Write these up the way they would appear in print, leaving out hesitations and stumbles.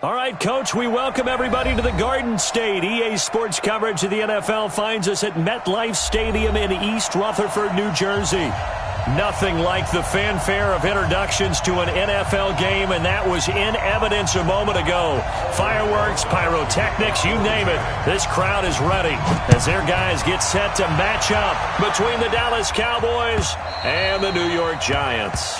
All right, Coach, we welcome everybody to the Garden State. EA Sports coverage of the NFL finds us at MetLife Stadium in East Rutherford, New Jersey. Nothing like the fanfare of introductions to an NFL game, and that was in evidence a moment ago. Fireworks, pyrotechnics, you name it. This crowd is ready as their guys get set to match up between the Dallas Cowboys and the New York Giants.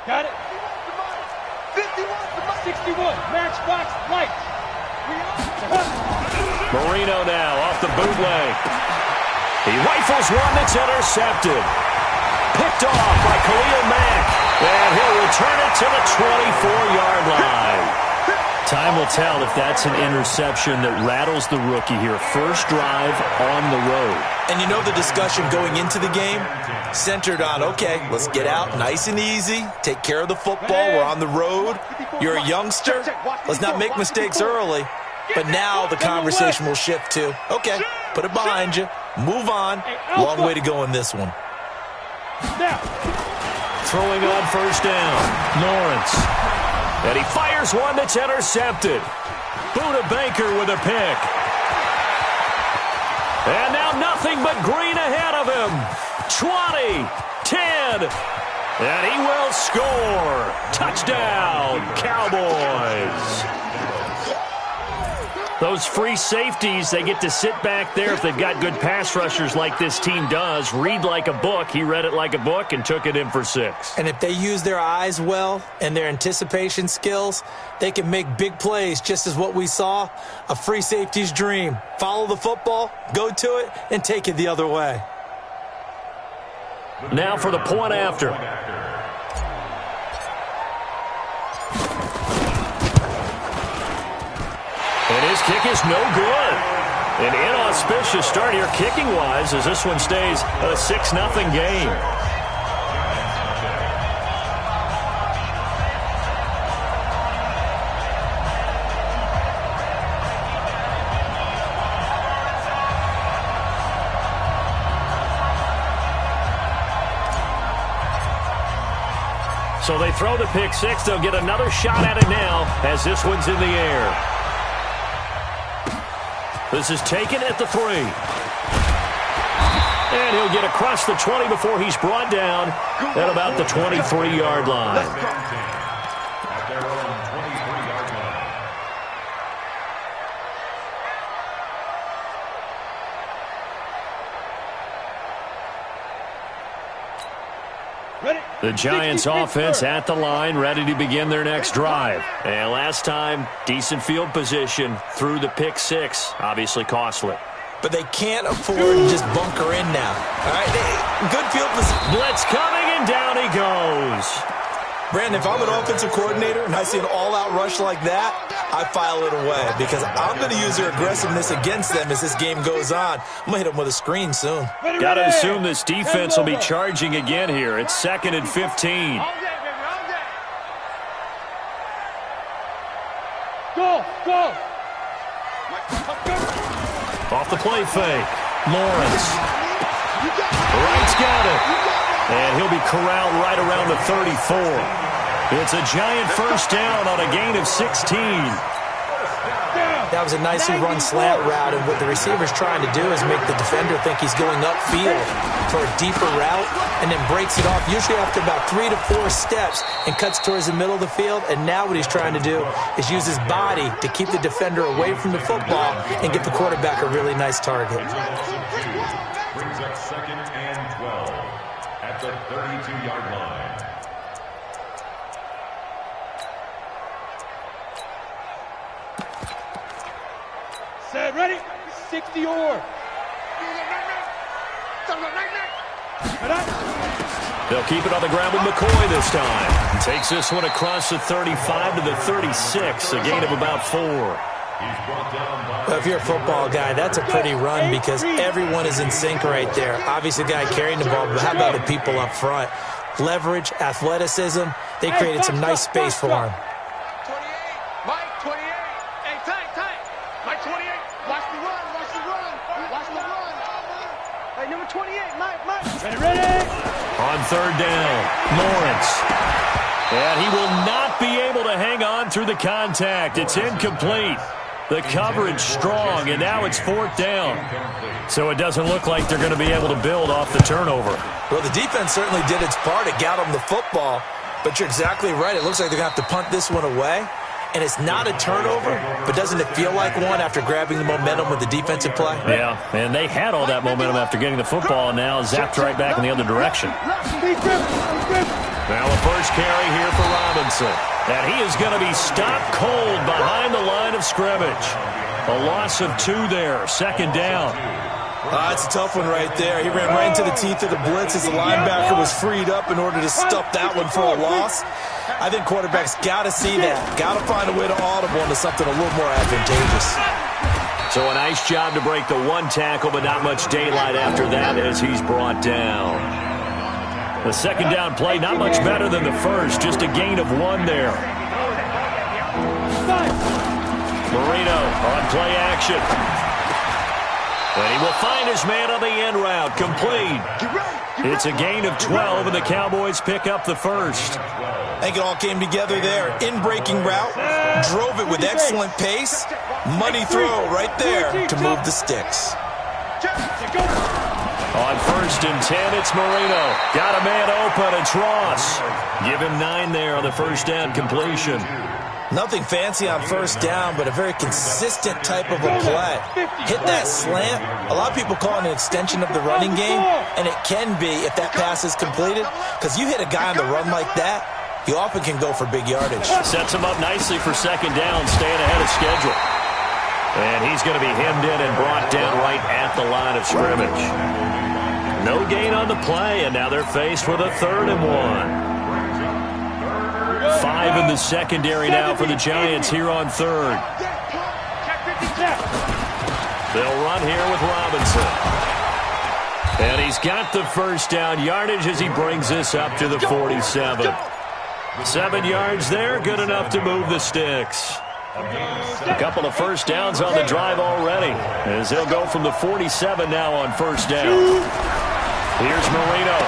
Got it. 61. Matchbox lights. Marino now off the bootleg. He rifles one that's intercepted. Picked off by Khalil Mack. And he'll return it to the 24-yard line. Time will tell if that's an interception that rattles the rookie here. First drive on the road. And you know the discussion going into the game? Centered on, okay, let's get out nice and easy, take care of the football, we're on the road, you're a youngster, let's not make mistakes early. But now the conversation will shift to, okay, put it behind you, move on, long way to go in this one. Throwing on first down, Lawrence. And he fires one that's intercepted. Buda Baker with a pick. And now nothing but green ahead of him. 20, 10, and he will score. Touchdown, Cowboys. Those free safeties, they get to sit back there if they've got good pass rushers like this team does. Read like a book. He read it like a book and took it in for 6. And if they use their eyes well and their anticipation skills, they can make big plays, just as what we saw, a free safety's dream. Follow the football, go to it, and take it the other way. Now for the point after. And his kick is no good. An inauspicious start here kicking-wise as this one stays a 6-0 game. So they throw the pick 6. They'll get another shot at it now as this one's in the air. This is taken at the 3. And he'll get across the 20 before he's brought down at about the 23-yard line. The Giants offense at the line, ready to begin their next drive. And last time, decent field position through the pick 6, obviously costly. But they can't afford to just bunker in now. All right, good field position. Blitz coming, and down he goes. Brandon, if I'm an offensive coordinator and I see an all-out rush like that, I file it away because I'm going to use their aggressiveness against them as this game goes on. I'm going to hit them with a screen soon. Got to assume this defense will be charging again here. It's 2nd and 15. Go! Off the play fake. Lawrence. Wright's got it. And he'll be corralled right around the 34. It's a Giant first down on a gain of 16. That was a nicely run slant route, and what the receiver's trying to do is make the defender think he's going upfield for a deeper route, and then breaks it off, usually after about 3 to 4 steps, and cuts towards the middle of the field. And now what he's trying to do is use his body to keep the defender away from the football and get the quarterback a really nice target. Brings up 2nd and 12 at the 32-yard line. Set, ready? 60 or. They'll keep it on the ground with McCoy this time. Takes this one across the 35 to the 36, a gain of about 4. Well, if you're a football guy, that's a pretty run because everyone is in sync right there. Obviously, the guy carrying the ball, but how about the people up front? Leverage, athleticism, they created some nice space for him. third down. Lawrence. And he will not be able to hang on through the contact. It's incomplete. The coverage strong, and now it's fourth down. So it doesn't look like they're going to be able to build off the turnover. Well, the defense certainly did its part. It got them the football. But you're exactly right. It looks like they're going to have to punt this one away. And it's not a turnover, but doesn't it feel like one after grabbing the momentum with the defensive play? Yeah, and they had all that momentum after getting the football, and now zapped right back in the other direction. Now a first carry here for Robinson. And he is going to be stopped cold behind the line of scrimmage. A loss of 2 there, second down. It's a tough one right there. He ran right into the teeth of the blitz as the linebacker was freed up in order to stuff that one for a loss. I think quarterbacks got to see that. Got to find a way to audible into something a little more advantageous. So a nice job to break the one tackle, but not much daylight after that as he's brought down. The second down play, not much better than the first, just a gain of 1 there. Marino on play action. And he will find his man on the end route, complete. It's a gain of 12, and the Cowboys pick up the first. I think it all came together there. In-breaking route, drove it with excellent pace. Money throw right there to move the sticks. On first and 10, it's Marino. Got a man open, it's Ross. Give him 9 there on the first down completion. Nothing fancy on first down, but a very consistent type of a play. Hit that slant. A lot of people call it an extension of the running game, and it can be if that pass is completed, because you hit a guy on the run like that, you often can go for big yardage. Sets him up nicely for second down, staying ahead of schedule. And he's going to be hemmed in and brought down right at the line of scrimmage. No gain on the play, and now they're faced with a 3rd and 1. 5 in the secondary now for the Giants here on 3rd. They'll run here with Robinson. And he's got the first down yardage as he brings this up to the 47. 7 yards there, good enough to move the sticks. A couple of first downs on the drive already, as he'll go from the 47 now on first down. Here's Marino.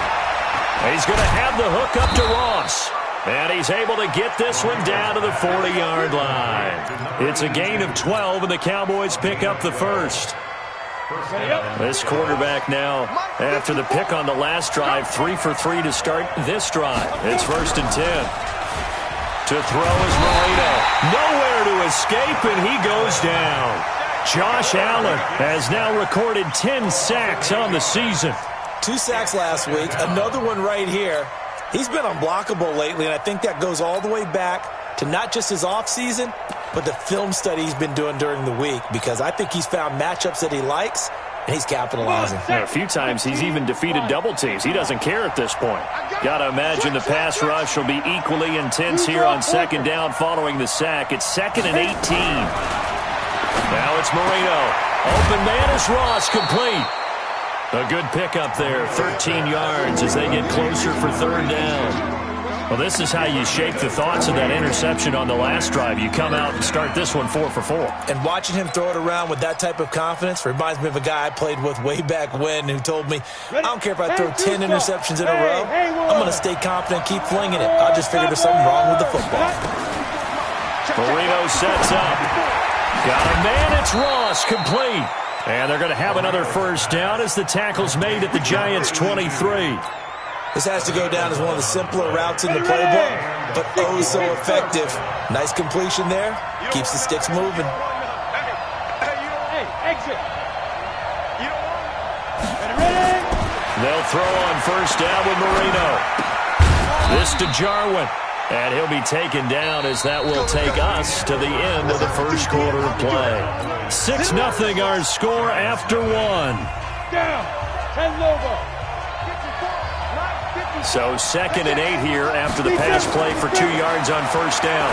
He's going to have the hook up to Ross. And he's able to get this one down to the 40-yard line. It's a gain of 12, and the Cowboys pick up the first. This quarterback now, after the pick on the last drive, 3 for 3 to start this drive. It's first and 10. To throw is Marino. Nowhere to escape, and he goes down. Josh Allen has now recorded 10 sacks on the season. 2 sacks last week, another one right here. He's been unblockable lately, and I think that goes all the way back to not just his offseason, but the film study he's been doing during the week, because I think he's found matchups that he likes, and he's capitalizing. Yeah, a few times he's even defeated double teams. He doesn't care at this point. Got to imagine the pass rush will be equally intense here on second down following the sack. It's 2nd and 18. Now it's Marino. Open man is Ross, complete. A good pickup there, 13 yards as they get closer for 3rd down. Well, this is how you shape the thoughts of that interception on the last drive. You come out and start this one 4 for 4. And watching him throw it around with that type of confidence reminds me of a guy I played with way back when who told me, I don't care if I throw 10 interceptions in a row. I'm going to stay confident, keep flinging it. I just figured there's something wrong with the football. Marino sets up. Got a man, it's Ross, complete. And they're going to have another first down as the tackle's made at the Giants' 23. This has to go down as one of the simpler routes in the playbook, but oh so effective. Nice completion there. Keeps the sticks moving. Hey, exit. They'll throw on first down with Marino. This to Jarwin. And he'll be taken down as that will take us to the end of the first quarter of play. 6-0 our score after 1. Down. 10 logo. So 2nd and 8 here after the pass play for 2 yards on first down.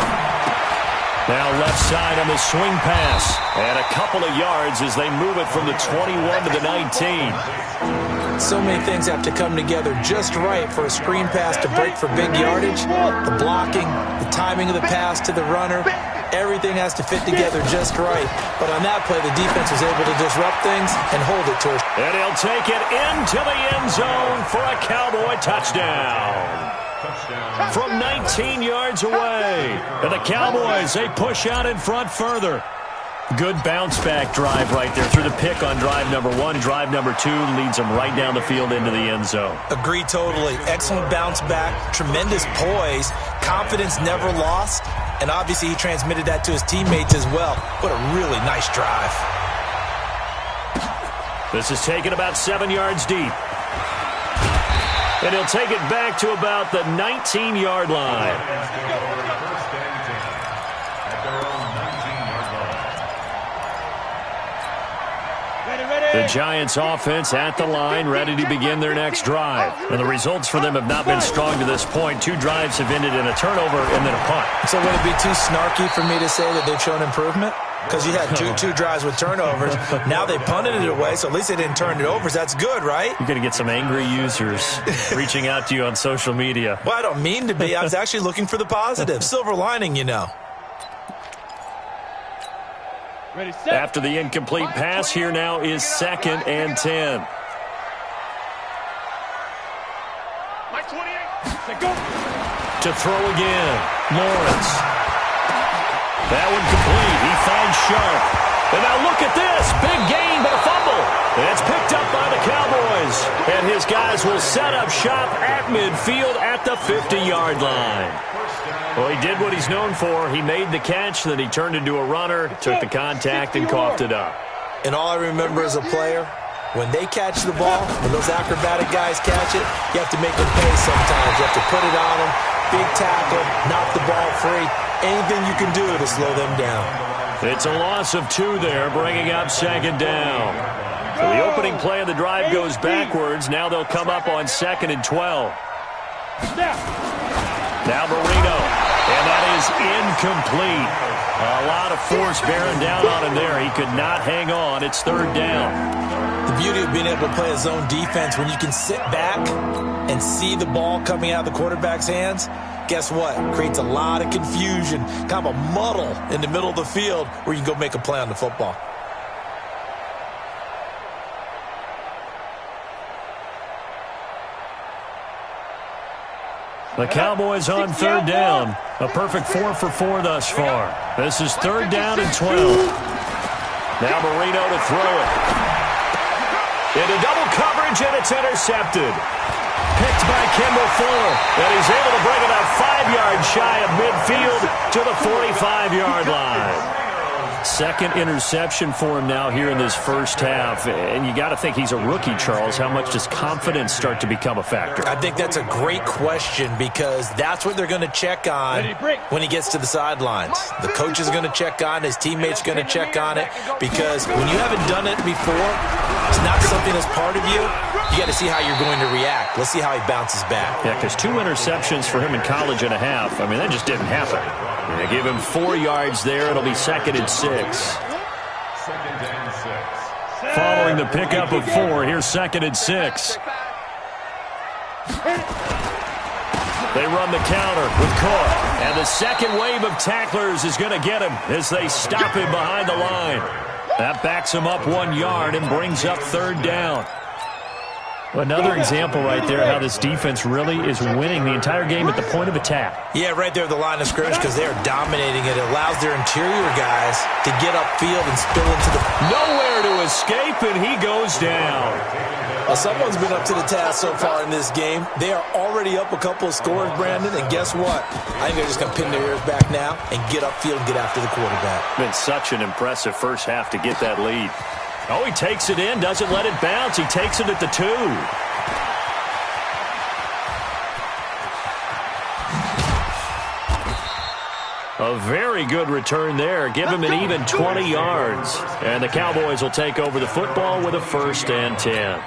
Now left side on the swing pass. And a couple of yards as they move it from the 21 to the 19. So many things have to come together just right for a screen pass to break for big yardage. The blocking, the timing of the pass to the runner, everything has to fit together just right. But on that play, the defense was able to disrupt things and hold it to us. And he'll take it into the end zone for a Cowboy touchdown. From 19 yards away. And the Cowboys, they push out in front further. Good bounce-back drive right there through the pick on drive number 1. Drive number 2 leads them right down the field into the end zone. Agree totally. Excellent bounce back, tremendous poise, confidence never lost, and obviously he transmitted that to his teammates as well. What a really nice drive. This is taken about 7 yards deep. And he'll take it back to about the 19-yard line. The Giants offense at the line, ready to begin their next drive. And the results for them have not been strong to this point. 2 drives have ended in a turnover and then a punt. So would it be too snarky for me to say that they've shown improvement? Because you had two drives with turnovers. Now they punted it away, so at least they didn't turn it over. So that's good, right? You're going to get some angry users reaching out to you on social media. Well, I don't mean to be. I was actually looking for the positive. Silver lining, you know. After the incomplete pass, here now is 2nd and 10. To throw again, Lawrence. That one complete. He finds Sharp. And now look at this. Big gain, but a fumble. And it's picked up by the Cowboys. And his guys will set up shop at midfield at the 50-yard line. Well, he did what he's known for. He made the catch, then he turned into a runner, took the contact, and coughed it up. And all I remember as a player, when they catch the ball, when those acrobatic guys catch it, you have to make them pay sometimes. You have to put it on them, big tackle, knock the ball free. Anything you can do to slow them down. It's a loss of 2 there, bringing up 2nd down. So the opening play of the drive goes backwards. Now they'll come up on 2nd and 12. Now Marino. And that is incomplete. A lot of force bearing down on him there. He could not hang on. It's 3rd down. The beauty of being able to play a zone defense, when you can sit back and see the ball coming out of the quarterback's hands, guess what? Creates a lot of confusion, kind of a muddle in the middle of the field where you can go make a play on the football. The Cowboys on 3rd down. A perfect 4 for 4 thus far. This is 3rd down and 12. Now Marino to throw it. Into double coverage, and it's intercepted. Picked by Kendall Fuller. And he's able to bring it up 5 yards shy of midfield to the 45-yard line. 2nd interception for him now here in this first half. And you got to think he's a rookie, Charles. How much does confidence start to become a factor? I think that's a great question because that's what they're going to check on when he gets to the sidelines. The coach is going to check on it. His teammates are going to check on it because when you haven't done it before, it's not something that's part of you. You got to see how you're going to react. Let's see how he bounces back. Yeah, because 2 interceptions for him in college and a half. I mean, that just didn't happen. They give him 4 yards there. It'll be 2nd and 6. Following the pickup of 4, here's 2nd and 6. They run the counter with Cook. And the second wave of tacklers is going to get him as they stop him behind the line. That backs him up 1 yard and brings up 3rd down. Another example right there how this defense really is winning the entire game at the point of attack. Yeah, right there at the line of scrimmage because they are dominating it. It allows their interior guys to get upfield and spill into the... Nowhere to escape, and he goes down. Well, someone's been up to the task so far in this game. They are already up a couple of scores, Brandon, and guess what? I think they're just going to pin their ears back now and get upfield and get after the quarterback. Been such an impressive first half to get that lead. Oh, he takes it in, doesn't let it bounce. He takes it at the 2. A very good return there. Give him an even 20 yards. And the Cowboys will take over the football with a 1st and 10.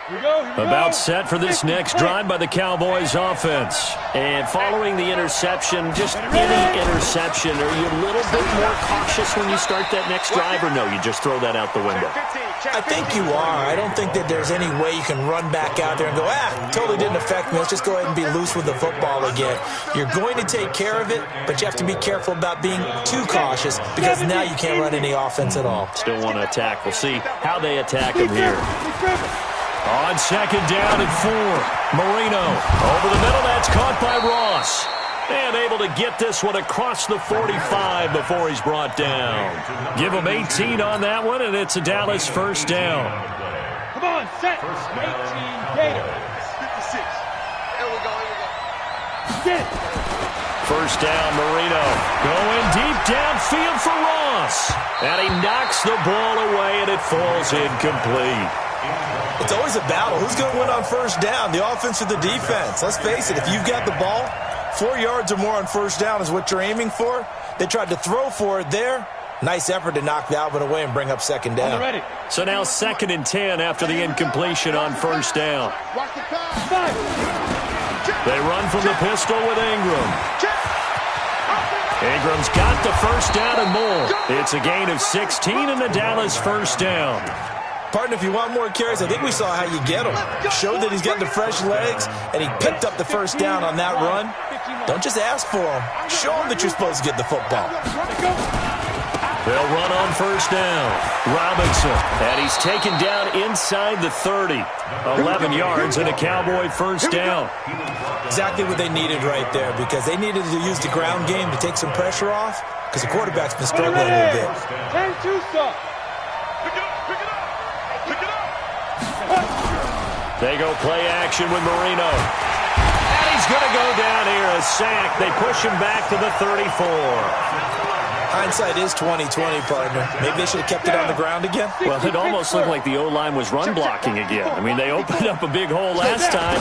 Here we go. About set for this next drive by the Cowboys offense. And following the interception, just any interception, are you a little bit more cautious when you start that next drive, or no, you just throw that out the window? I think you are. I don't think that there's any way you can run back out there and go, totally didn't affect me. Let's just go ahead and be loose with the football again. You're going to take care of it, but you have to be careful about being too cautious because now you can't run any offense at all. Still want to attack. We'll see how they attack him here. On second down and 4. Marino over the middle. That's caught by Ross. And able to get this one across the 45 before he's brought down. Give him 18 on that one, and it's a Dallas first down. Come on, set. 18 Gator. 56. Here we go. Get it. First down, Marino. Going deep downfield for Ross. And he knocks the ball away, and it falls incomplete. It's always a battle. Who's going to win on first down, the offense or the defense? Let's face it, if you've got the ball, 4 yards or more on first down is what you're aiming for. They tried to throw for it there. Nice effort to knock Dalvin away and bring up second down. So now 2nd and 10 after the incompletion on first down. They run from the pistol with Ingram. Ingram's got the first down and more. It's a gain of 16 and the Dallas first down. Partner, if you want more carries, I think we saw how you get him. Showed that he's got the fresh legs, and he picked up the first down on that run. Don't just ask for him. Show him that you're supposed to get the football. They'll run on first down. Robinson, and he's taken down inside the 30. 11 yards and a Cowboy first down. Exactly what they needed right there, because they needed to use the ground game to take some pressure off, because the quarterback's been struggling a little bit. 10-2 stop. They go play action with Marino. And he's going to go down here, a sack. They push him back to the 34. Hindsight is 20/20, partner. Maybe they should have kept it on the ground again. Well, it almost looked like the O-line was run blocking again. I mean, they opened up a big hole last time.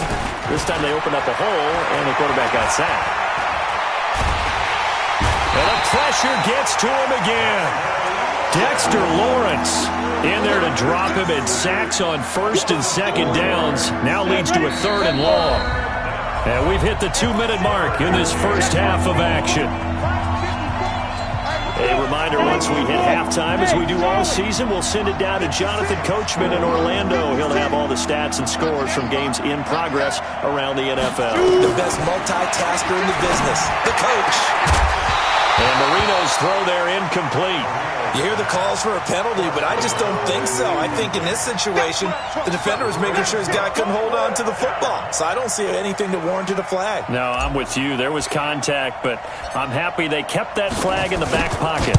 This time they opened up a hole, and the quarterback got sacked. And the pressure gets to him again. Dexter Lawrence in there to drop him, and sacks on 1st and 2nd downs. Now leads to a 3rd and long. And we've hit the 2-minute mark in this first half of action. A reminder, once we hit halftime, as we do all season, we'll send it down to Jonathan Coachman in Orlando. He'll have all the stats and scores from games in progress around the NFL. The best multitasker in the business, the coach. And Marino's throw there incomplete. You hear the calls for a penalty, but I just don't think so. I think in this situation, the defender was making sure his guy couldn't hold on to the football. So I don't see anything that warranted a flag. No, I'm with you. There was contact, but I'm happy they kept that flag in the back pocket.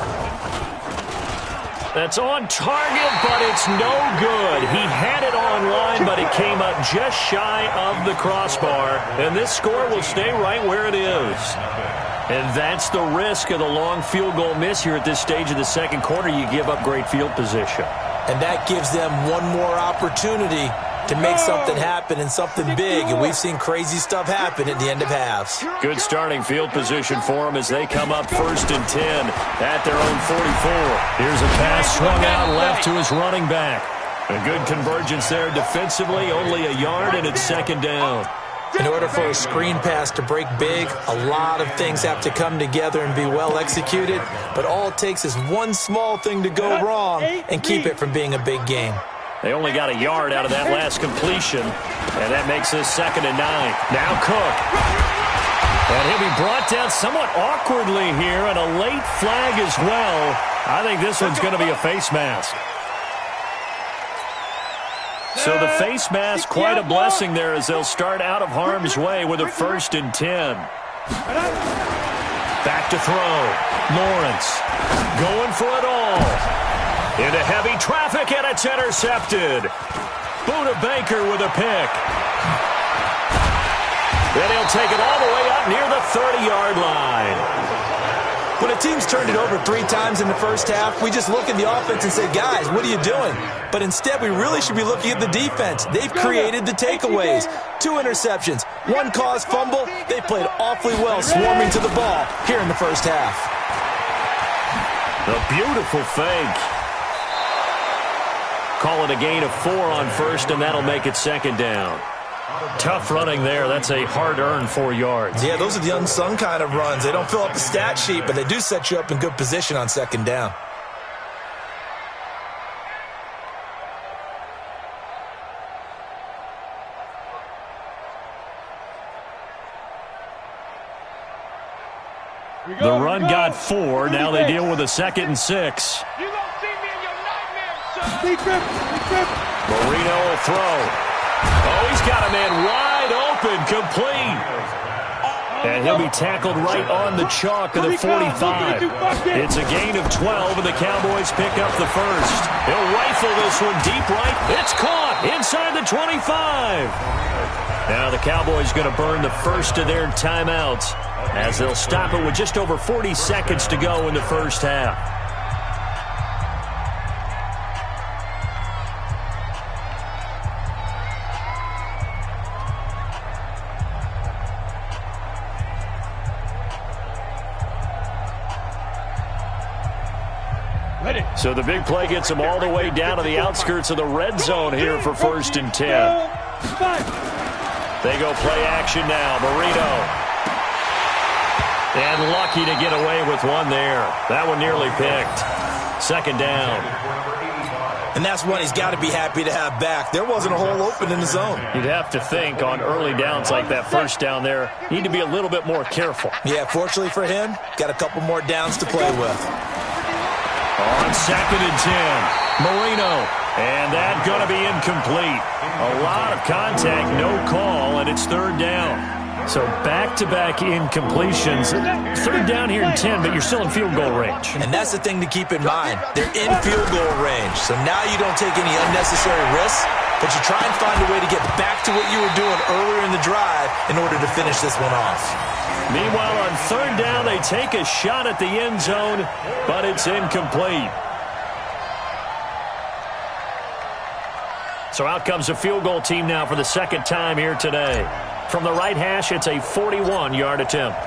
That's on target, but it's no good. He had it on line, but it came up just shy of the crossbar. And this score will stay right where it is. And that's the risk of the long field goal miss here at this stage of the second quarter. You give up great field position. And that gives them one more opportunity to make something happen and something big. And we've seen crazy stuff happen at the end of halves. Good starting field position for them as they come up 1st and 10 at their own 44. Here's a pass swung out left to his running back. A good convergence there defensively, only a yard, and it's 2nd down. In order for a screen pass to break big, a lot of things have to come together and be well executed. But all it takes is one small thing to go wrong and keep it from being a big game. They only got a yard out of that last completion, and that makes this 2nd and 9. Now Cook. And he'll be brought down somewhat awkwardly here, and a late flag as well. I think this one's going to be a face mask. So the face mask, quite a blessing there as they'll start out of harm's way with a 1st and 10. Back to throw. Lawrence going for it all. Into heavy traffic, and it's intercepted. Buda Baker with a pick. Then he'll take it all the way up near the 30-yard line. When a team's turned it over 3 times in the first half, we just look at the offense and say, guys, what are you doing? But instead, we really should be looking at the defense. They've created the takeaways. 2 interceptions, 1 caused fumble. They played awfully well swarming to the ball here in the first half. A beautiful fake. call it a gain of 4 on first, and that'll make it second down. Tough running there. That's a hard-earned 4 yards. Yeah, those are the unsung kind of runs. They don't fill up the stat sheet, but they do set you up in good position on second down. The run got 4. Now they deal with a 2nd and 6. You don't see me in your nightmares, son. Marino will throw. Oh, he's got a man wide open, complete. And he'll be tackled right on the chalk of the 45. It's a gain of 12, and the Cowboys pick up the first. He'll rifle this one deep right. It's caught inside the 25. Now the Cowboys going to burn the first of their timeouts, as they'll stop it with just over 40 seconds to go in the first half. So the big play gets them all the way down to the outskirts of the red zone here for 1st and 10. They go play action now. Marino. And lucky to get away with one there. That one nearly picked. 2nd down. And that's one he's got to be happy to have back. There wasn't a hole open in the zone. You'd have to think on early downs like that first down there, need to be a little bit more careful. Yeah, fortunately for him, got a couple more downs to play with. On 2nd and 10, Marino. And that's going to be incomplete. A lot of contact, no call, and it's 3rd down. So back-to-back incompletions. 3rd down here in 10, but you're still in field goal range. And that's the thing to keep in mind. They're in field goal range. So now you don't take any unnecessary risks, but you try and find a way to get back to what you were doing earlier in the drive in order to finish this one off. Meanwhile, on 3rd down, they take a shot at the end zone, but it's incomplete. So out comes the field goal team now for the 2nd time here today. From the right hash, it's a 41-yard attempt.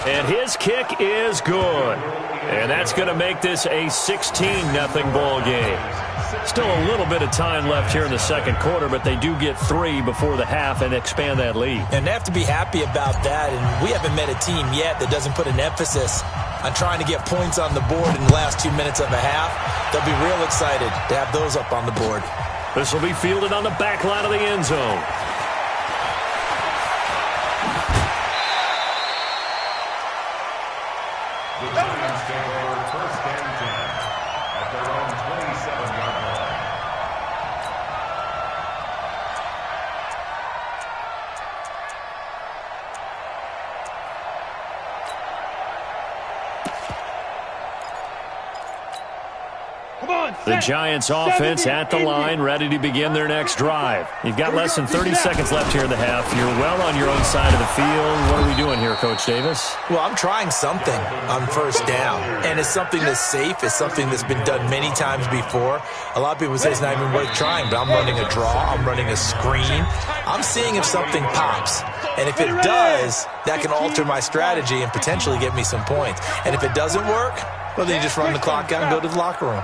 And his kick is good. And that's going to make this a 16-0 ball game. Still a little bit of time left here in the 2nd quarter, but they do get 3 before the half and expand that lead. And they have to be happy about that. And we haven't met a team yet that doesn't put an emphasis on trying to get points on the board in the last 2 minutes of a half. They'll be real excited to have those up on the board. This will be fielded on the back line of the end zone. The Giants take over 1st and 10 at their own 27-yard line. The Giants offense at the line, ready to begin their next drive. You've got less than 30 seconds left here in the half. You're well on your own side of the field. What are we doing here, Coach Davis? Well, I'm trying something on 1st down, and it's something that's safe. It's something that's been done many times before. A lot of people say it's not even worth trying, but I'm running a draw. I'm running a screen. I'm seeing if something pops, and if it does, that can alter my strategy and potentially get me some points. And if it doesn't work, well, then you just run the clock out and go to the locker room.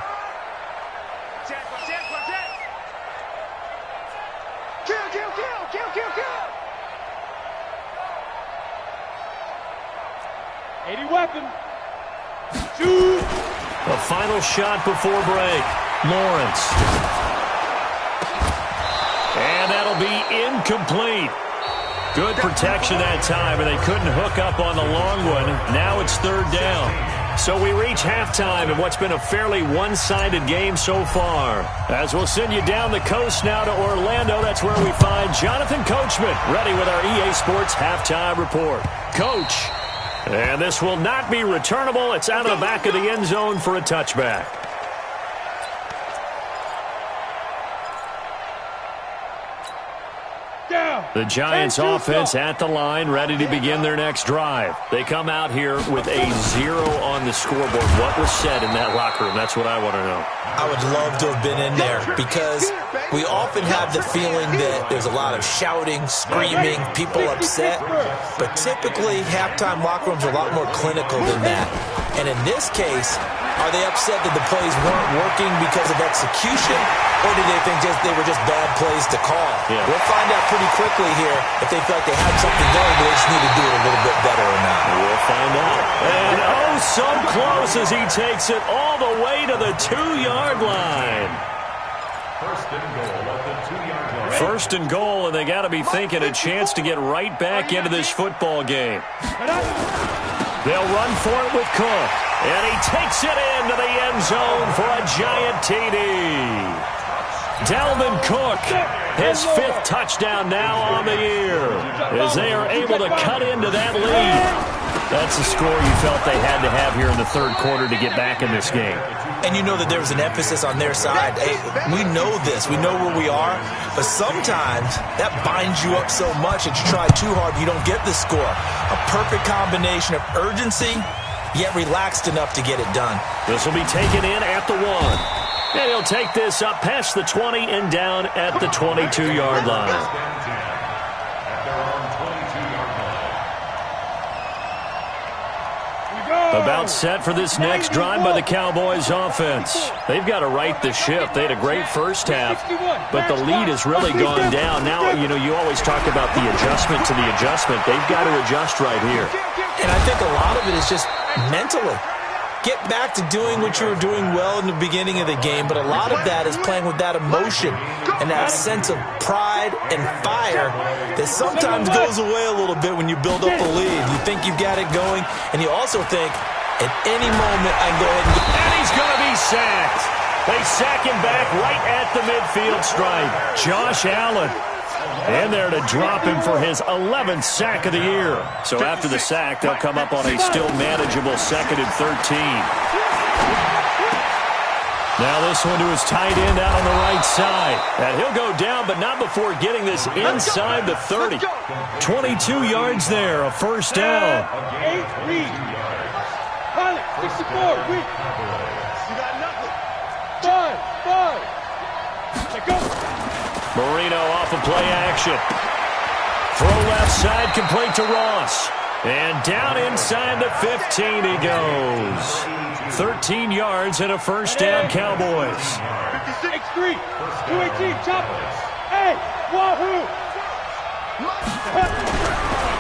The final shot before break. Lawrence. And that'll be incomplete. Good protection that time, and they couldn't hook up on the long one. Now it's 3rd down. So we reach halftime in what's been a fairly one-sided game so far. As we'll send you down the coast now to Orlando, that's where we find Jonathan Coachman, ready with our EA Sports Halftime Report. Coach. And this will not be returnable. It's out of the back of the end zone for a touchback. The Giants offense at the line, ready to begin their next drive. They come out here with a 0 on the scoreboard. What was said in that locker room? That's what I want to know. I would love to have been in there because we often have the feeling that there's a lot of shouting, screaming, people upset. But typically, halftime locker rooms are a lot more clinical than that. And in this case, are they upset that the plays weren't working because of execution, or do they think they were just bad plays to call? Yeah. We'll find out pretty quickly here if they feel like they had something going, but they just need to do it a little bit better or not. We'll find out. And oh, so close as he takes it all the way to the 2-yard line. First and goal at the 2-yard line. First and goal, and they got to be thinking a chance to get right back into this football game. They'll run for it with Cook, and he takes it into the end zone for a giant TD. Dalvin Cook, his 5th touchdown now on the year, as they are able to cut into that lead. That's the score you felt they had to have here in the third quarter to get back in this game. And you know that there was an emphasis on their side. Hey, we know this. We know where we are. But sometimes that binds you up so much that you try too hard, you don't get the score. A perfect combination of urgency, yet relaxed enough to get it done. This will be taken in at the 1. And he'll take this up past the 20 and down at the 22-yard line. About set for this next drive by the Cowboys offense. They've got to right the ship. They had a great first half, but the lead has really gone down. Now, you always talk about the adjustment to the adjustment. They've got to adjust right here. And I think a lot of it is just mentally. Get back to doing what you were doing well in the beginning of the game, but a lot of that is playing with that emotion and that sense of pride and fire that sometimes goes away a little bit when you build up a lead. You think you've got it going, and you also think, at any moment, I can go ahead and get... And he's going to be sacked. They sack him back right at the midfield stripe. Josh Allen in there to drop him for his 11th sack of the year. So after the sack, they'll come up on a still manageable 2nd and 13. Now this one to his tight end out on the right side. And he'll go down, but not before getting this inside the 30. 22 yards there, a first down. 8 read. Pilot, 64, read. You got nothing. 5. Let go. Marino off of play action. Throw left side, complete to Ross. And down inside the 15 he goes. 13 yards and a first down, Cowboys. 56-3, 218, chopper. Hey, wahoo!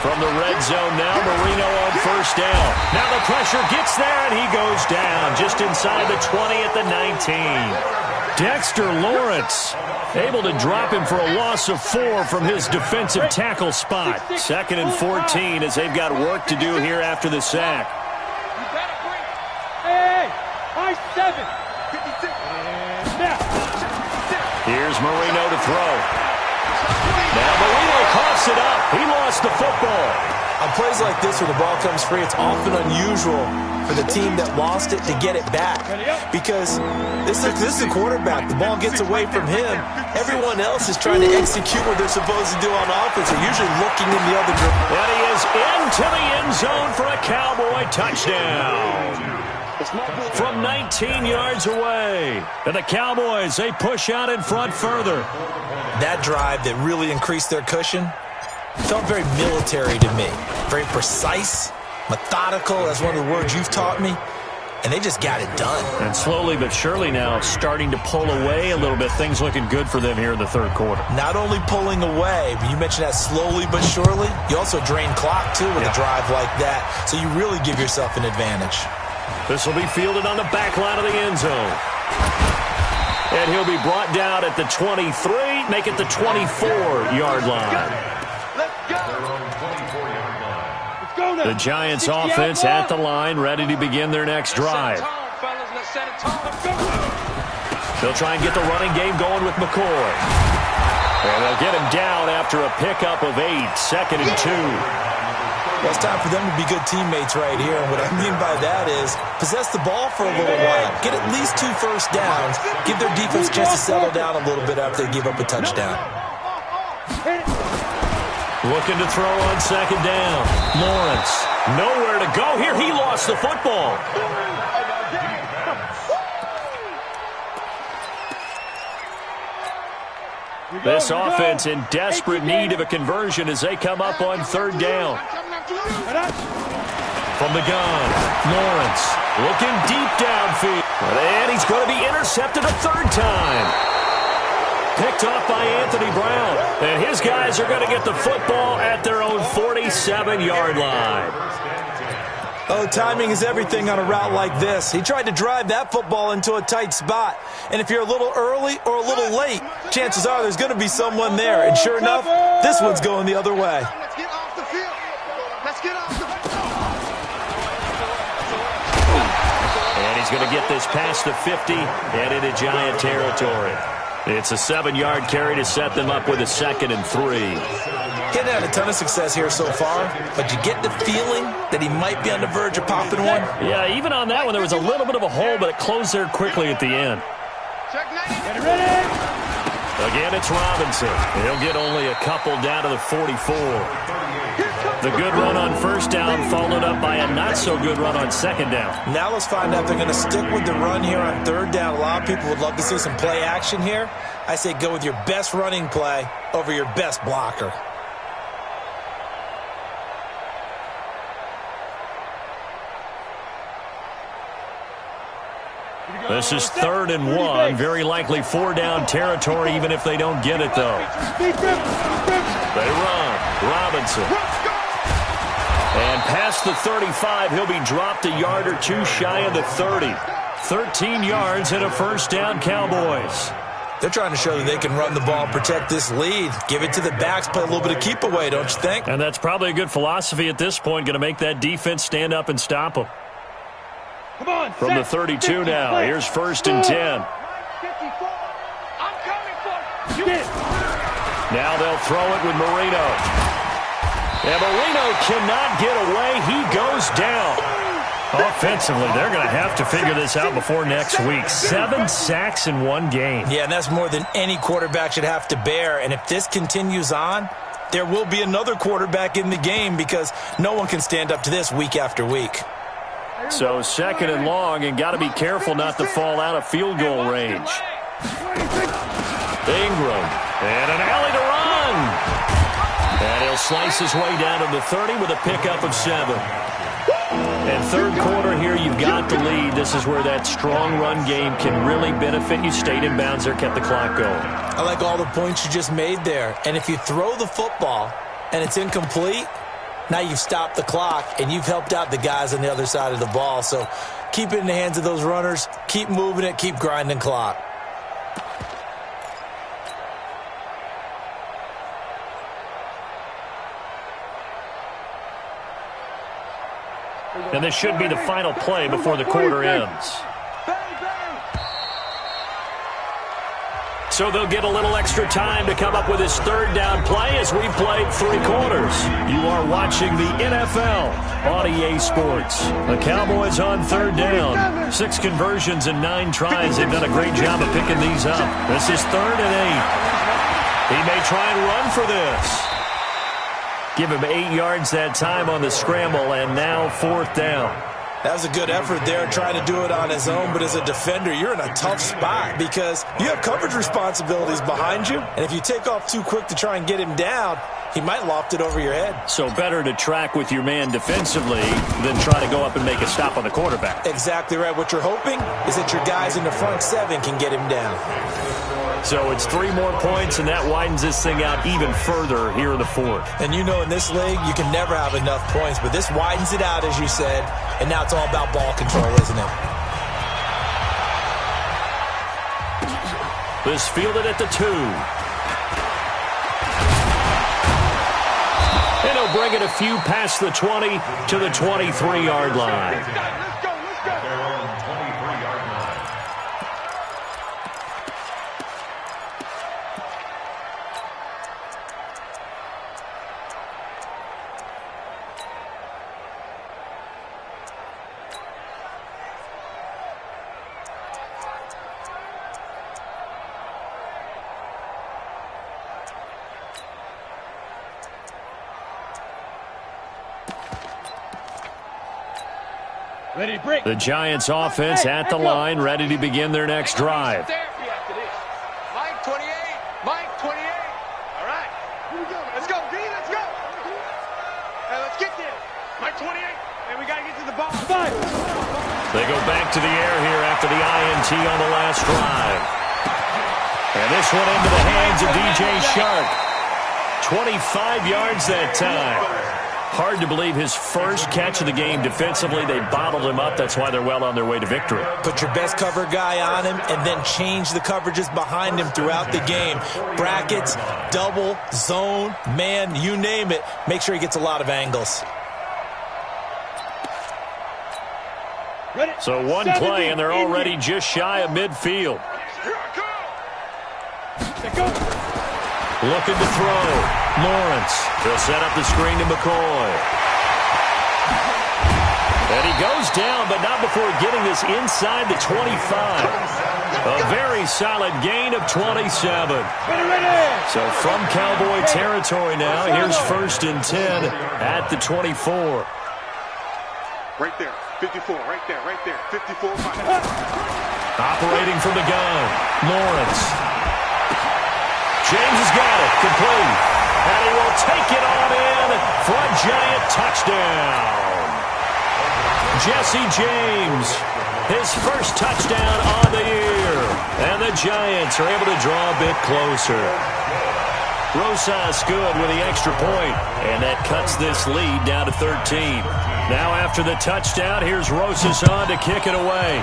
From the red zone now, Marino on first down. Now the pressure gets there, and he goes down just inside the 20 at the 19. Dexter Lawrence able to drop him for a loss of 4 from his defensive tackle spot. 2nd and 14 as they've got work to do here after the sack. Hey, high 7. 56. Here's Marino to throw. Now Marino coughs it up. He lost the football. On plays like this where the ball comes free, it's often unusual for the team that lost it to get it back. Because this is a quarterback. The ball gets away from him. Everyone else is trying to execute what they're supposed to do on offense. They're usually looking in the other direction. And he is into the end zone for a Cowboy touchdown. From 19 yards away. And the Cowboys, they push out in front further. That drive that really increased their cushion felt very military to me. Very precise, methodical. That's one of the words you've taught me. And they just got it done. And slowly but surely now starting to pull away a little bit. Things looking good for them here in the third quarter. Not only pulling away, but you mentioned that slowly but surely. You also drain clock, too, with a drive like that. So you really give yourself an advantage. This will be fielded on the back line of the end zone. And he'll be brought down at the 23, make it the 24-yard line. The Giants offense at the line, ready to begin their next drive. They'll try and get the running game going with McCoy. And they'll get him down after a pickup of 8, 2nd and 2. Well, it's time for them to be good teammates right here. And what I mean by that is possess the ball for a little while. Get at least 2 first downs. Give their defense a chance to settle down a little bit after they give up a touchdown. Looking to throw on 2nd down. Lawrence, nowhere to go here. He lost the football. This offense in desperate need of a conversion as they come up on 3rd down. From the gun, Lawrence Looking deep downfield. And he's going to be intercepted a third time. Picked off by Anthony Brown. And his guys are going to get the football at their own 47-yard line. Oh, timing is everything on a route like this. He tried to drive that football into a tight spot. And if you're a little early or a little late, chances are there's going to be someone there. And sure enough, this one's going the other way. Let's get off the field. Let's get off the field. And he's going to get this past the 50 and into Giant territory. It's a 7-yard carry to set them up with a 2nd and 3. He's had a ton of success here so far, but you get the feeling that he might be on the verge of popping one. Yeah, even on that one, there was a little bit of a hole, but it closed there quickly at the end. Check 90. Get ready. Again, it's Robinson. He'll get only a couple down to the 44. The good run on first down followed up by a not-so-good run on second down. Now let's find out if they're going to stick with the run here on third down. A lot of people would love to see some play action here. I say go with your best running play over your best blocker. This is 3rd and 1. Very likely 4-down territory, even if they don't get it, though. They run. Robinson. And past the 35, he'll be dropped a yard or two shy of the 30. 13 yards and a first down, Cowboys. They're trying to show that they can run the ball, protect this lead. Give it to the backs, play a little bit of keep away, don't you think? And that's probably a good philosophy at this point, going to make that defense stand up and stop them. Come on, From the 32 now, here's 1st and 10. 54. I'm coming for you. Now they'll throw it with Marino. And Marino cannot get away. He goes down. Offensively, they're going to have to figure this out before next week. 7 sacks in one game. Yeah, and that's more than any quarterback should have to bear. And if this continues on, there will be another quarterback in the game because no one can stand up to this week after week. So 2nd and long, and got to be careful not to fall out of field goal range. Ingram, and an alley to run. And he'll slice his way down to the 30 with a pickup of 7. And third quarter here, you've got the lead. This is where that strong run game can really benefit you. Stayed in bounds there, kept the clock going. I like all the points you just made there. And if you throw the football and it's incomplete, now you've stopped the clock, and you've helped out the guys on the other side of the ball. So keep it in the hands of those runners. Keep moving it. Keep grinding clock. And this should be the final play before the quarter ends. So they'll get a little extra time to come up with his 3rd down play as we played 3 quarters. You are watching the NFL on EA Sports. The Cowboys on 3rd down. 6 conversions and 9 tries. They've done a great job of picking these up. This is 3rd and 8. He may try and run for this. Give him 8 yards that time on the scramble, and now 4th down. That was a good effort there, trying to do it on his own. But as a defender, you're in a tough spot because you have coverage responsibilities behind you. And if you take off too quick to try and get him down, he might loft it over your head. So better to track with your man defensively than try to go up and make a stop on the quarterback. Exactly right. What you're hoping is that your guys in the front 7 can get him down. So it's 3 more points, and that widens this thing out even further here in the 4th. And you know in this league, you can never have enough points. But this widens it out, as you said. And now it's all about ball control, isn't it? This fielded at the 2. And he'll bring it a few past the 20 to the 23-yard line. Let's go. Their own 23-yard line. Ready to break. The Giants offense at the line, ready to begin their next drive. Mike 28. Mike 28. All right. Here we go. Let's go, B. Let's go. Hey, let's get there. Mike 28. And we got to get to the ball. They go back to the air here after the INT on the last drive. And this one into the hands of DJ Shark. 25 yards that time. Hard to believe his first catch of the game defensively. They bottled him up. That's why they're well on their way to victory. Put your best cover guy on him and then change the coverages behind him throughout the game. Brackets, double, zone, man, you name it. Make sure he gets a lot of angles. So one play, and they're already just shy of midfield. Looking to throw. Lawrence. He'll set up the screen to McCoy. And he goes down, but not before getting this inside the 25. A very solid gain of 27. So from Cowboy territory now, here's 1st and 10 at the 24. Right there. 54. Right there. 54. Operating from the gun. Lawrence. James has got it. Complete. And he will take it on in for a giant touchdown. Jesse James, his first touchdown on the year. And the Giants are able to draw a bit closer. Rosas good with the extra point, and that cuts this lead down to 13. Now after the touchdown, here's Rosas on to kick it away.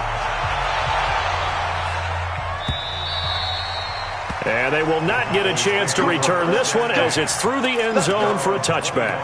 And they will not get a chance to return this one as it's through the end zone for a touchback.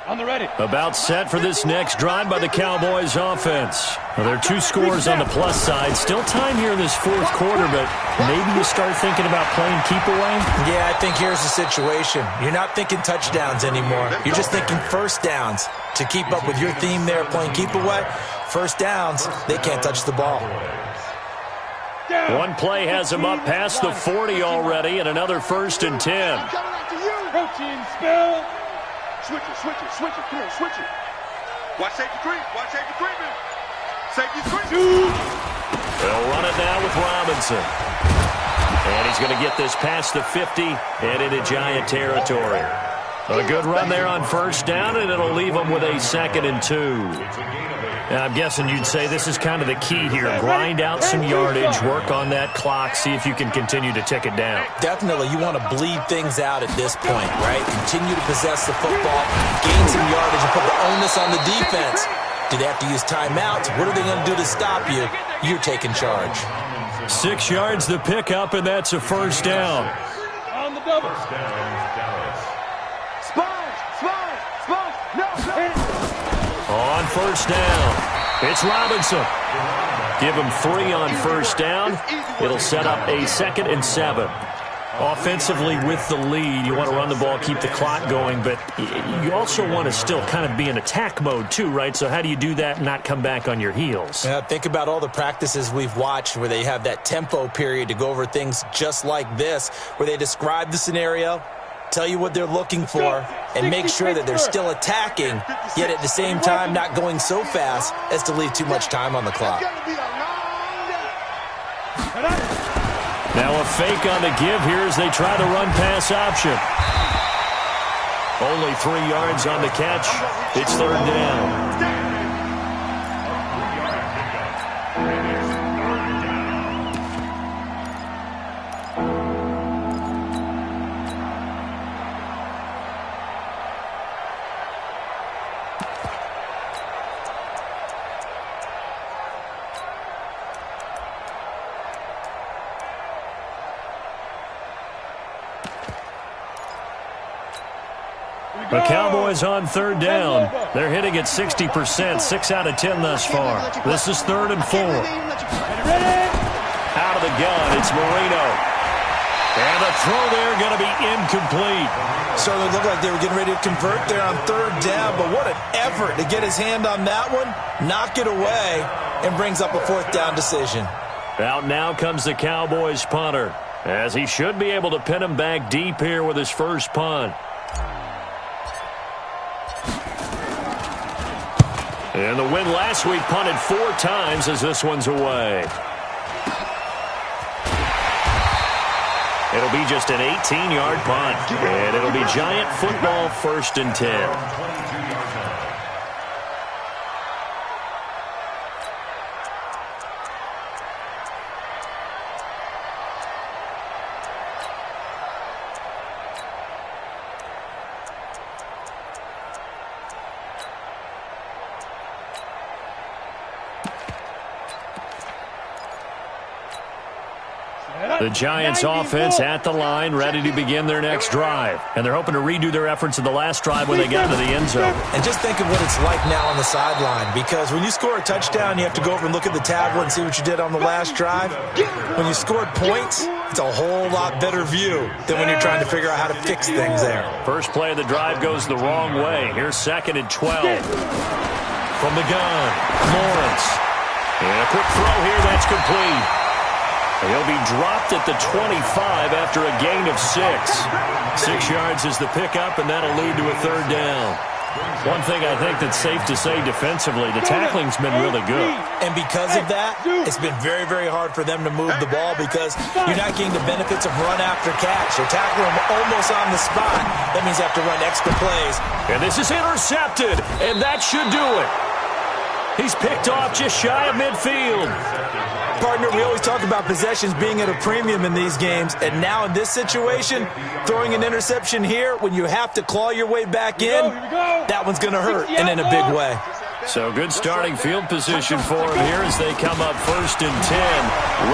On the ready. About set for this next drive by the Cowboys offense. Well, there are 2 scores on the plus side. Still time here in this 4th quarter, but maybe you start thinking about playing keep away? Yeah, I think here's the situation. You're not thinking touchdowns anymore. You're just thinking first downs. To keep up with your theme there, playing keep away, first downs, they can't touch the ball. One play has him up past the 40 already, and another 1st and 10. Protein spill. Switch it. Come on, switch it. Watch safety creep. Man. Safety creep. They'll run it now with Robinson. And he's going to get this past the 50 and into Giant territory. A good run there on 1st down, and it'll leave them with a 2nd and 2. Now, I'm guessing you'd say this is kind of the key here. Grind out some yardage, work on that clock, see if you can continue to tick it down. Definitely, you want to bleed things out at this point, right? Continue to possess the football, gain some yardage, and put the onus on the defense. Do they have to use timeouts? What are they going to do to stop you? You're taking charge. 6 yards the pickup, and that's a 1st down. On the double. On 1st down, it's Robinson. Give him 3 on 1st down. It'll set up a 2nd and 7. Offensively with the lead, you want to run the ball, keep the clock going, but you also want to still kind of be in attack mode too, right? So how do you do that and not come back on your heels? Yeah, think about all the practices we've watched where they have that tempo period to go over things just like this, where they describe the scenario, tell you what they're looking for, and make sure that they're still attacking, yet at the same time not going so fast as to leave too much time on the clock. Now a fake on the give here as they try the run-pass option. Only 3 yards on the catch. It's 3rd down. The Cowboys on 3rd down. They're hitting at 60%, 6 out of 10 thus far. This is 3rd and 4. Out of the gun, it's Marino. And the throw there going to be incomplete. Certainly looked like they were getting ready to convert there on 3rd down, but what an effort to get his hand on that one, knock it away, and brings up a 4th down decision. Out now comes the Cowboys punter, as he should be able to pin him back deep here with his first punt. And the win last week punted 4 times as this one's away. It'll be just an 18-yard punt. And it'll be Giant football, 1st and 10. The Giants offense at the line, ready to begin their next drive. And they're hoping to redo their efforts in the last drive when they got to the end zone. And just think of what it's like now on the sideline, because when you score a touchdown, you have to go over and look at the tablet and see what you did on the last drive. When you scored points, it's a whole lot better view than when you're trying to figure out how to fix things there. First play of the drive goes the wrong way. Here's 2nd and 12. From the gun, Lawrence. And a quick throw here, that's complete. He'll be dropped at the 25 after a gain of 6. 6 yards is the pickup, and that'll lead to a 3rd down. One thing I think that's safe to say defensively, the tackling's been really good. And because of that, it's been very, very hard for them to move the ball because you're not getting the benefits of run after catch. They're tackling them almost on the spot. That means they have to run extra plays. And this is intercepted, and that should do it. He's picked off just shy of midfield. Partner, we always talk about possessions being at a premium in these games, and now in this situation, throwing an interception here when you have to claw your way back in, that one's going to hurt, and in a big way. So good starting field position for him here as they come up 1st and 10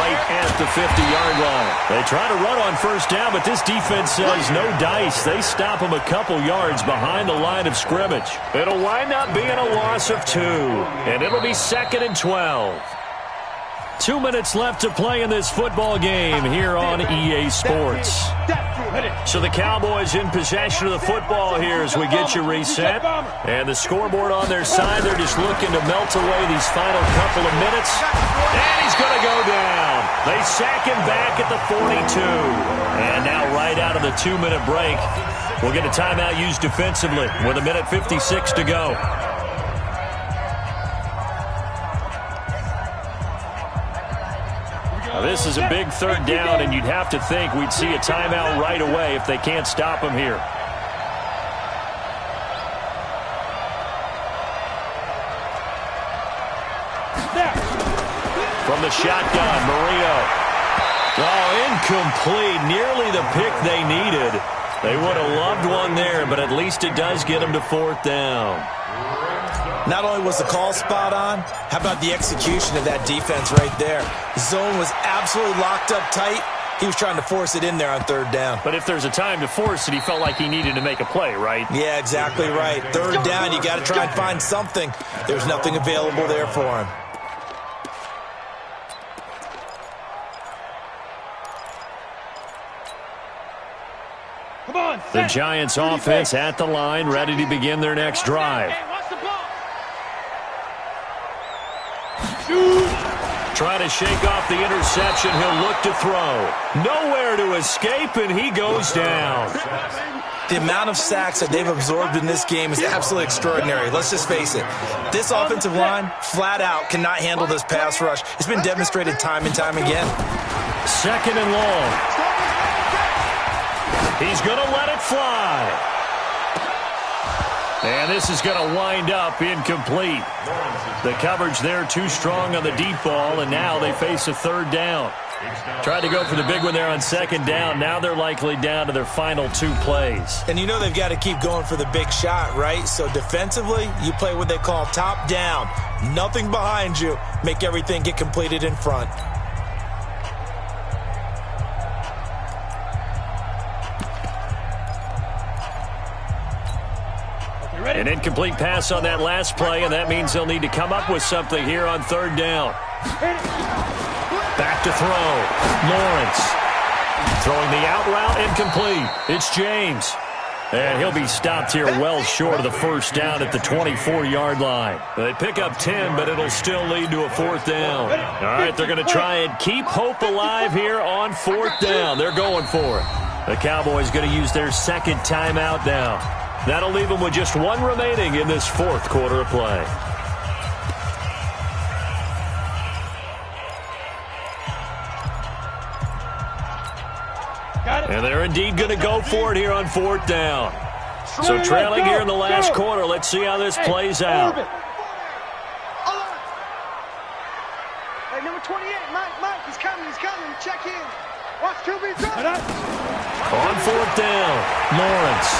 right at the 50-yard line. They try to run on 1st down, but this defense says no dice. They stop him a couple yards behind the line of scrimmage. It'll wind up being a loss of 2, and it'll be 2nd and 12. 2 minutes left to play in this football game here on EA Sports. So the Cowboys in possession of the football here as we get you reset. And the scoreboard on their side, they're just looking to melt away these final couple of minutes. And he's going to go down. They sack him back at the 42. And now right out of the 2-minute break, we'll get a timeout used defensively with 1:56 to go. Now, this is a big 3rd down, and you'd have to think we'd see a timeout right away if they can't stop him here. From the shotgun, Marino. Oh, incomplete. Nearly the pick they needed. They would have loved one there, but at least it does get them to 4th down. Not only was the call spot on, how about the execution of that defense right there? Zone was absolutely locked up tight. He was trying to force it in there on 3rd down. But if there's a time to force it, he felt like he needed to make a play, right? Yeah, exactly right. 3rd down, you got to try and find something. There's nothing available there for him. The Giants offense at the line, ready to begin their next drive. Trying to shake off the interception. He'll look to throw. Nowhere to escape, and he goes down. The amount of sacks that they've absorbed in this game is absolutely extraordinary. Let's just face it. This offensive line, flat out, cannot handle this pass rush. It's been demonstrated time and time again. 2nd and long. He's going to let it fly. And this is going to wind up incomplete. The coverage there too strong on the deep ball, and now they face a 3rd down. Tried to go for the big one there on 2nd down. Now they're likely down to their final 2 plays. And you know they've got to keep going for the big shot, right? So defensively, you play what they call top down. Nothing behind you. Make everything get completed in front. An incomplete pass on that last play, and that means they'll need to come up with something here on 3rd down. Back to throw. Lawrence. Throwing the out route, incomplete. It's James. And he'll be stopped here well short of the 1st down at the 24-yard line. They pick up 10, but it'll still lead to a 4th down. All right, they're going to try and keep hope alive here on 4th down. They're going for it. The Cowboys going to use their 2nd timeout now. That'll leave them with just 1 remaining in this 4th quarter of play. Got And they're indeed going to go for it here on 4th down. So trailing here in the last quarter. Let's see how this plays out. Hey, number 28, Mike, he's coming. Check in. Watch QB drop. On 4th down, Lawrence.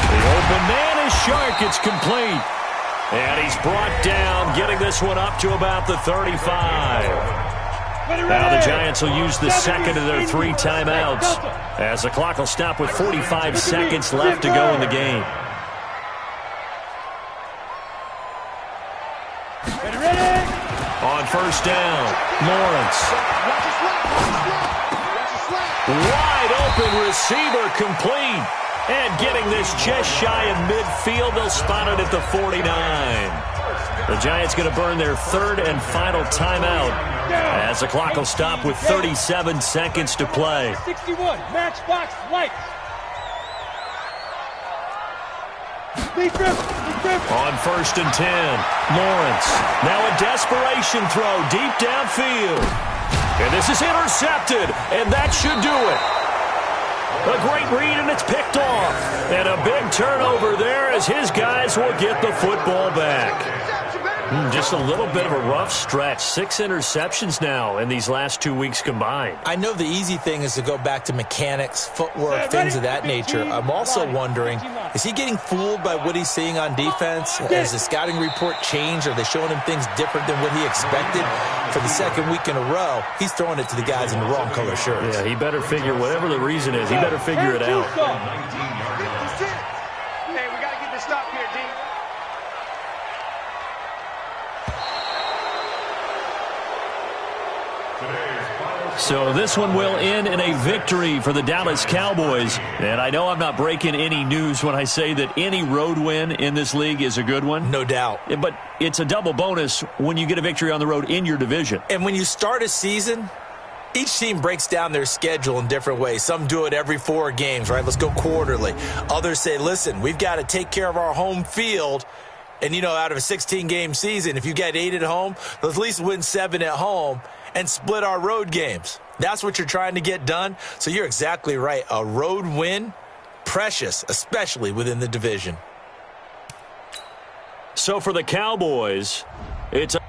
The open man is Shark. It's complete. And he's brought down, getting this one up to about the 35. Now the Giants will use the second of their 3 timeouts as the clock will stop with 45 seconds left to go in the game. On 1st down, Lawrence. Wide open receiver complete. And getting this just shy of midfield, they'll spot it at the 49. The Giants going to burn their 3rd and final timeout as the clock will stop with 37 seconds to play. 61, matchbox lights. On 1st and 10, Lawrence. Now a desperation throw deep downfield. And this is intercepted, and that should do it. A great read, and it's picked off. And a big turnover there as his guys will get the football back. Just a little bit of a rough stretch. 6 interceptions now in these last 2 weeks combined. I know the easy thing is to go back to mechanics, footwork, things of that nature. I'm also wondering, is he getting fooled by what he's seeing on defense? Has the scouting report changed? Are they showing him things different than what he expected? For the 2nd week in a row, he's throwing it to the guys in the wrong color shirts. Yeah, he better figure, whatever the reason is, he better figure it out. Hey, we got to get this stop here, D. So this one will end in a victory for the Dallas Cowboys. And I know I'm not breaking any news when I say that any road win in this league is a good one. No doubt. But it's a double bonus when you get a victory on the road in your division. And when you start a season, each team breaks down their schedule in different ways. Some do it every 4 games, right? Let's go quarterly. Others say, listen, we've got to take care of our home field. And, you know, out of a 16-game season, if you get 8 at home, let's at least win 7 at home and split our road games. That's what you're trying to get done. So you're exactly right. A road win, precious, especially within the division. So for the Cowboys, it's a